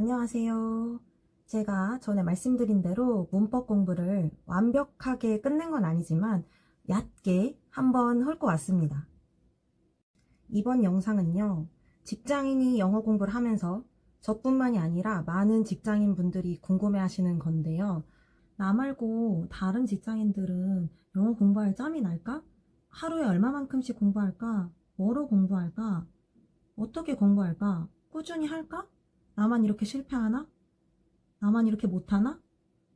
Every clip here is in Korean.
안녕하세요. 제가 전에 말씀드린 대로 문법 공부를 완벽하게 끝낸 건 아니지만 얕게 한번 훑고 왔습니다. 이번 영상은요, 직장인이 영어 공부를 하면서 저뿐만이 아니라 많은 직장인 분들이 궁금해 하시는 건데요. 나 말고 다른 직장인들은 영어 공부할 짬이 날까? 하루에 얼마만큼씩 공부할까? 뭐로 공부할까? 어떻게 공부할까? 꾸준히 할까? 나만 이렇게 실패하나? 나만 이렇게 못하나?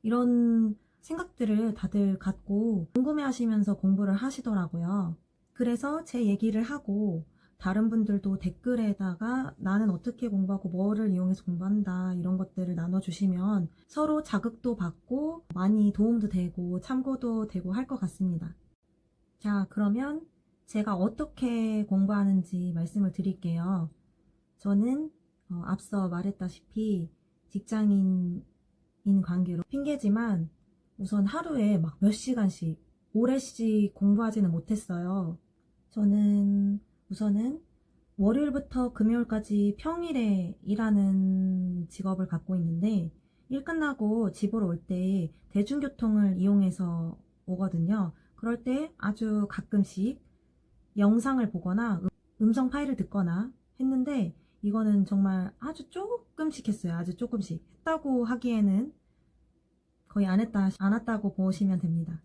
이런 생각들을 다들 갖고 궁금해 하시면서 공부를 하시더라고요. 그래서 제 얘기를 하고 다른 분들도 댓글에다가 나는 어떻게 공부하고 뭐를 이용해서 공부한다 이런 것들을 나눠주시면 서로 자극도 받고 많이 도움도 되고 참고도 되고 할 것 같습니다. 자, 그러면 제가 어떻게 공부하는지 말씀을 드릴게요. 저는 앞서 말했다시피 직장인인 관계로 핑계지만 우선 하루에 막 몇 시간씩 오래씩 공부하지는 못했어요. 저는 우선은 월요일부터 금요일까지 평일에 일하는 직업을 갖고 있는데 일 끝나고 집으로 올 때 대중교통을 이용해서 오거든요. 그럴 때 아주 가끔씩 영상을 보거나 음성 파일을 듣거나 했는데 이거는 정말 아주 조금씩 했어요. 아주 조금씩. 했다고 하기에는 거의 안 왔다고 보시면 됩니다.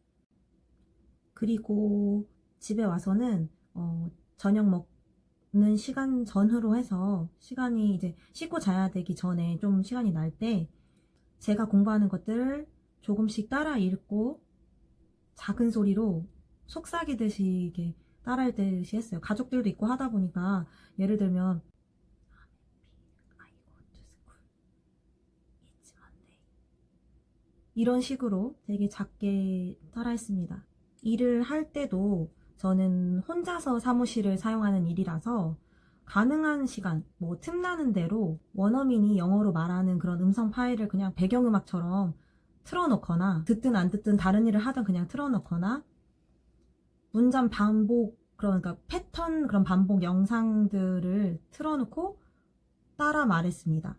그리고 집에 와서는 저녁 먹는 시간 전후로 해서 시간이 이제 씻고 자야 되기 전에 좀 시간이 날 때 제가 공부하는 것들을 조금씩 따라 읽고 작은 소리로 속삭이듯이 이게 따라 읽듯이 했어요. 가족들도 있고 하다 보니까 예를 들면 이런 식으로 되게 작게 따라했습니다. 일을 할 때도 저는 혼자서 사무실을 사용하는 일이라서 가능한 시간, 뭐 틈나는 대로 원어민이 영어로 말하는 그런 음성 파일을 그냥 배경음악처럼 틀어놓거나 듣든 안 듣든 다른 일을 하든 그냥 틀어놓거나 문장 반복, 그러니까 패턴 그런 반복 영상들을 틀어놓고 따라 말했습니다.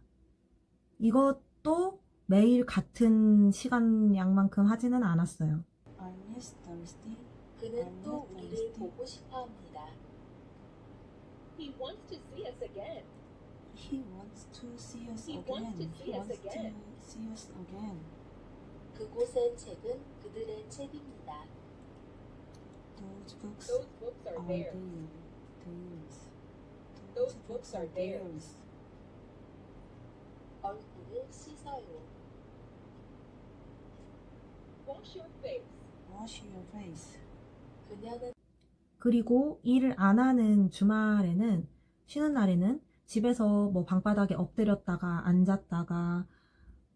이것도 매일 같은 시간 양만큼 하지는 않았어요. 그는 또 우리를 보고 싶어 합니다. He wants to see us again. He wants to see us He again. wants to see He us wants again. to see us again. 그곳의 책은 그들의 책입니다. Those books Those books are theirs. theirs. Those books are theirs. 얼굴을 씻어요. Wash your face. Wash your face. 그녀는 그리고 일을 안 하는 주말에는, 쉬는 날에는 집에서 뭐 방바닥에 엎드렸다가 앉았다가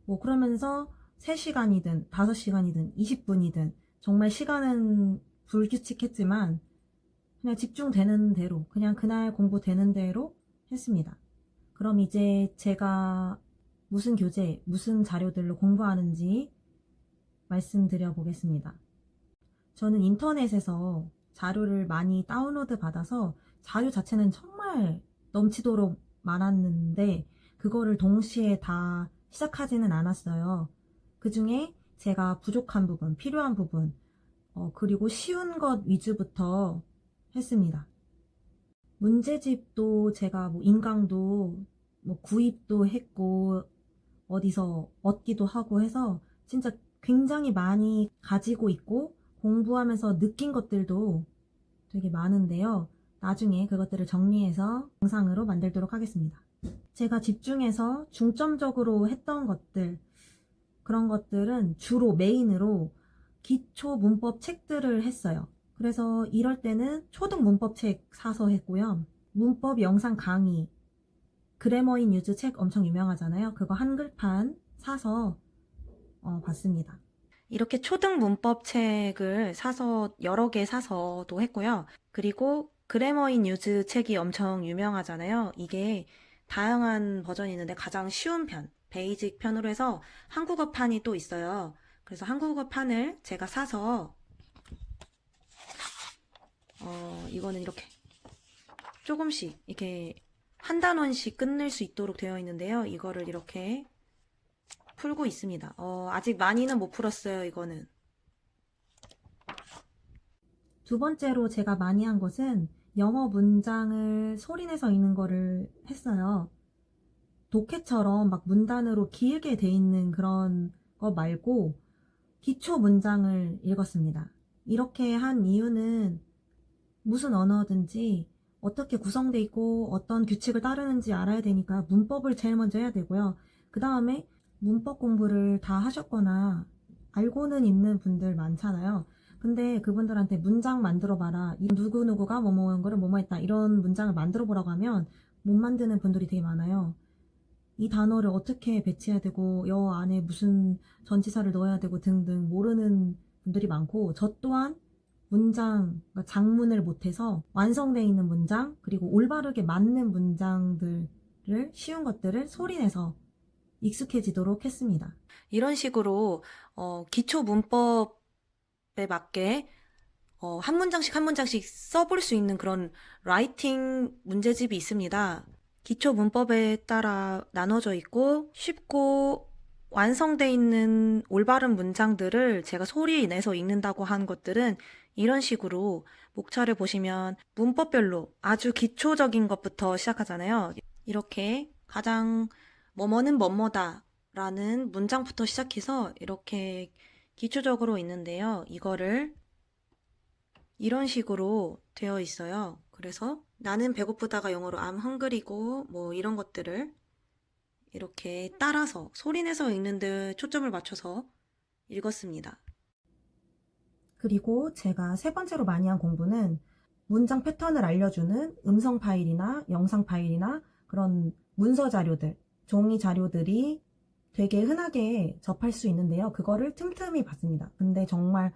뭐 그러면서 3시간이든 5시간이든 20분이든 정말 시간은 불규칙했지만 그냥 집중되는 대로, 그냥 그날 공부되는 대로 했습니다. 그럼 이제 제가 무슨 교재, 무슨 자료들로 공부하는지 말씀드려 보겠습니다. 저는 인터넷에서 자료를 많이 다운로드 받아서 자료 자체는 정말 넘치도록 많았는데 그거를 동시에 다 시작하지는 않았어요. 그 중에 제가 부족한 부분, 필요한 부분, 그리고 쉬운 것 위주부터 했습니다. 문제집도 제가 뭐 인강도 뭐 구입도 했고 어디서 얻기도 하고 해서 진짜 굉장히 많이 가지고 있고 공부하면서 느낀 것들도 되게 많은데요. 나중에 그것들을 정리해서 영상으로 만들도록 하겠습니다. 제가 집중해서 중점적으로 했던 것들, 그런 것들은 주로 메인으로 기초 문법 책들을 했어요. 그래서 이럴 때는 초등 문법 책 사서 했고요. 문법 영상 강의, 그래머인 유즈 책 엄청 유명하잖아요. 그거 한글판 사서 봤습니다. 이렇게 초등 문법 책을 사서 여러 개 사서도 했고요. 그리고 그래머인 유즈 책이 엄청 유명하잖아요. 이게 다양한 버전이 있는데 가장 쉬운 편, 베이직 편으로 해서 한국어판이 또 있어요. 그래서 한국어판을 제가 사서 이거는 이렇게 조금씩 이렇게 한 단원씩 끝낼 수 있도록 되어 있는데요. 이거를 이렇게 풀고 있습니다. 아직 많이는 못 풀었어요, 이거는. 두 번째로 제가 많이 한 것은 영어 문장을 소리내서 읽는 거를 했어요. 독해처럼 막 문단으로 길게 돼 있는 그런 거 말고 기초 문장을 읽었습니다. 이렇게 한 이유는 무슨 언어든지 어떻게 구성돼 있고 어떤 규칙을 따르는지 알아야 되니까 문법을 제일 먼저 해야 되고요. 그 다음에 문법 공부를 다 하셨거나 알고는 있는 분들 많잖아요. 근데 그분들한테 문장 만들어 봐라. 이 누구누구가 뭐뭐 한 거를 뭐뭐 했다. 이런 문장을 만들어 보라고 하면 못 만드는 분들이 되게 많아요. 이 단어를 어떻게 배치해야 되고 여 안에 무슨 전치사를 넣어야 되고 등등 모르는 분들이 많고 저 또한 문장, 그러니까 장문을 못해서 완성되어 있는 문장 그리고 올바르게 맞는 문장들을 쉬운 것들을 소리내서 익숙해지도록 했습니다. 이런 식으로 기초 문법에 맞게 한 문장씩 한 문장씩 써볼 수 있는 그런 라이팅 문제집이 있습니다. 기초 문법에 따라 나눠져 있고 쉽고 완성되어 있는 올바른 문장들을 제가 소리 내서 읽는다고 한 것들은 이런 식으로 목차를 보시면 문법별로 아주 기초적인 것부터 시작하잖아요. 이렇게 가장 뭐뭐는 뭐뭐다 라는 문장부터 시작해서 이렇게 기초적으로 있는데요. 이거를 이런 식으로 되어 있어요. 그래서 나는 배고프다가 영어로 I'm hungry고 뭐 이런 것들을 이렇게 따라서 소리내서 읽는 데 초점을 맞춰서 읽었습니다. 그리고 제가 세 번째로 많이 한 공부는 문장 패턴을 알려주는 음성 파일이나 영상 파일이나 그런 문서 자료들, 종이 자료들이 되게 흔하게 접할 수 있는데요. 그거를 틈틈이 봤습니다. 근데 정말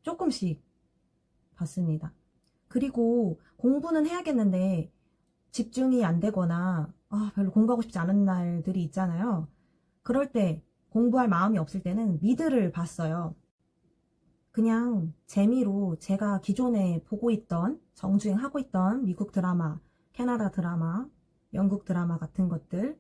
조금씩 봤습니다. 그리고 공부는 해야겠는데 집중이 안 되거나 별로 공부하고 싶지 않은 날들이 있잖아요. 그럴 때 공부할 마음이 없을 때는 미드를 봤어요. 그냥 재미로 제가 기존에 보고 있던 정주행하고 있던 미국 드라마, 캐나다 드라마, 영국 드라마 같은 것들을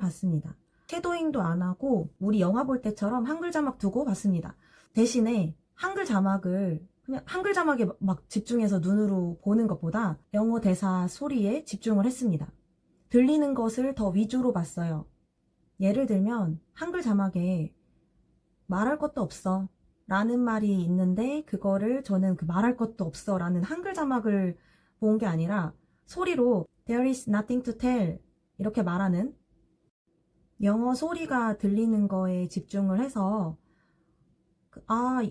봤습니다. 쉐도잉도 안 하고 우리 영화 볼 때처럼 한글 자막 두고 봤습니다. 대신에 한글 자막을 그냥 한글 자막에 막 집중해서 눈으로 보는 것보다 영어 대사 소리에 집중을 했습니다. 들리는 것을 더 위주로 봤어요. 예를 들면 한글 자막에 말할 것도 없어 라는 말이 있는데 그거를 저는 그 말할 것도 없어 라는 한글 자막을 본 게 아니라 소리로 There is nothing to tell 이렇게 말하는 영어 소리가 들리는 거에 집중을 해서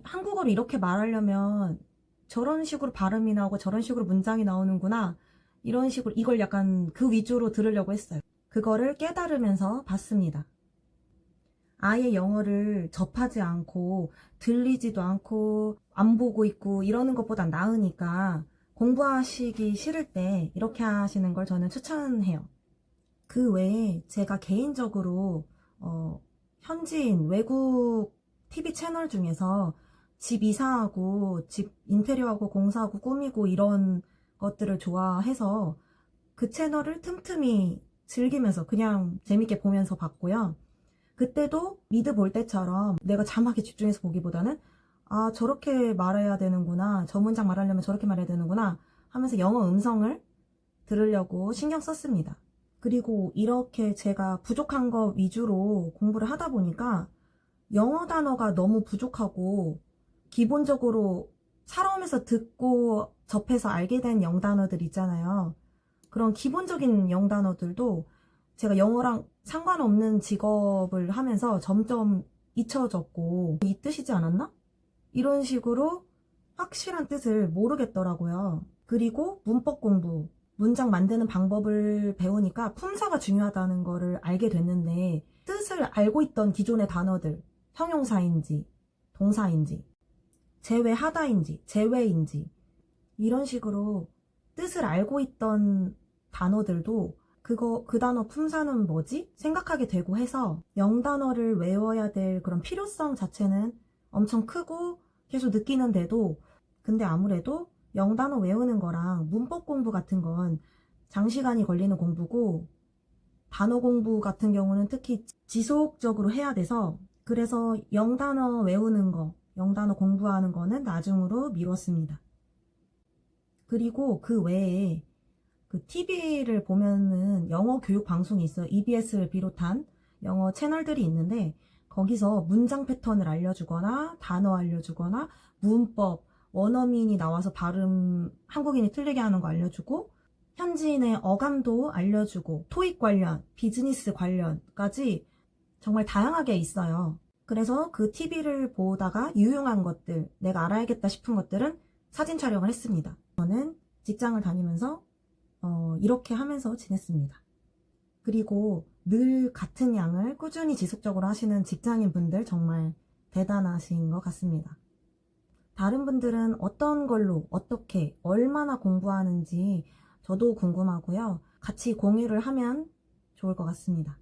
한국어를 이렇게 말하려면 저런 식으로 발음이 나오고 저런 식으로 문장이 나오는구나 이런 식으로 이걸 약간 그 위주로 들으려고 했어요. 그거를 깨달으면서 봤습니다. 아예 영어를 접하지 않고 들리지도 않고 안 보고 있고 이러는 것보단 나으니까 공부하시기 싫을 때 이렇게 하시는 걸 저는 추천해요. 그 외에 제가 개인적으로 현지인 외국 TV 채널 중에서 집 이사하고 집 인테리어하고 공사하고 꾸미고 이런 것들을 좋아해서 그 채널을 틈틈이 즐기면서 그냥 재밌게 보면서 봤고요. 그때도 미드 볼 때처럼 내가 자막에 집중해서 보기보다는 저렇게 말해야 되는구나, 저 문장 말하려면 저렇게 말해야 되는구나 하면서 영어 음성을 들으려고 신경 썼습니다. 그리고 이렇게 제가 부족한 거 위주로 공부를 하다 보니까 영어 단어가 너무 부족하고 기본적으로 살아오면서 듣고 접해서 알게 된 영단어들 있잖아요. 그런 기본적인 영단어들도 제가 영어랑 상관없는 직업을 하면서 점점 잊혀졌고 이 뜻이지 않았나? 이런 식으로 확실한 뜻을 모르겠더라고요. 그리고 문법 공부, 문장 만드는 방법을 배우니까 품사가 중요하다는 거를 알게 됐는데 뜻을 알고 있던 기존의 단어들, 형용사인지 동사인지 제외하다인지 제외인지 이런 식으로 뜻을 알고 있던 단어들도 그 단어 품사는 뭐지? 생각하게 되고 해서 영단어를 외워야 될 그런 필요성 자체는 엄청 크고 계속 느끼는데도 근데 아무래도 영단어 외우는 거랑 문법 공부 같은 건 장시간이 걸리는 공부고 단어 공부 같은 경우는 특히 지속적으로 해야 돼서 그래서 영단어 외우는 거, 영단어 공부하는 거는 나중으로 미뤘습니다. 그리고 그 외에 그 TV를 보면은 영어 교육 방송이 있어요. EBS를 비롯한 영어 채널들이 있는데 거기서 문장 패턴을 알려주거나 단어 알려주거나 문법, 원어민이 나와서 발음 한국인이 틀리게 하는 거 알려주고 현지인의 어감도 알려주고 토익 관련, 비즈니스 관련까지 정말 다양하게 있어요. 그래서 그 TV를 보다가 유용한 것들, 내가 알아야겠다 싶은 것들은 사진 촬영을 했습니다. 저는 직장을 다니면서 이렇게 하면서 지냈습니다. 그리고 늘 같은 양을 꾸준히 지속적으로 하시는 직장인 분들 정말 대단하신 것 같습니다. 다른 분들은 어떤 걸로, 어떻게, 얼마나 공부하는지 저도 궁금하고요. 같이 공유를 하면 좋을 것 같습니다.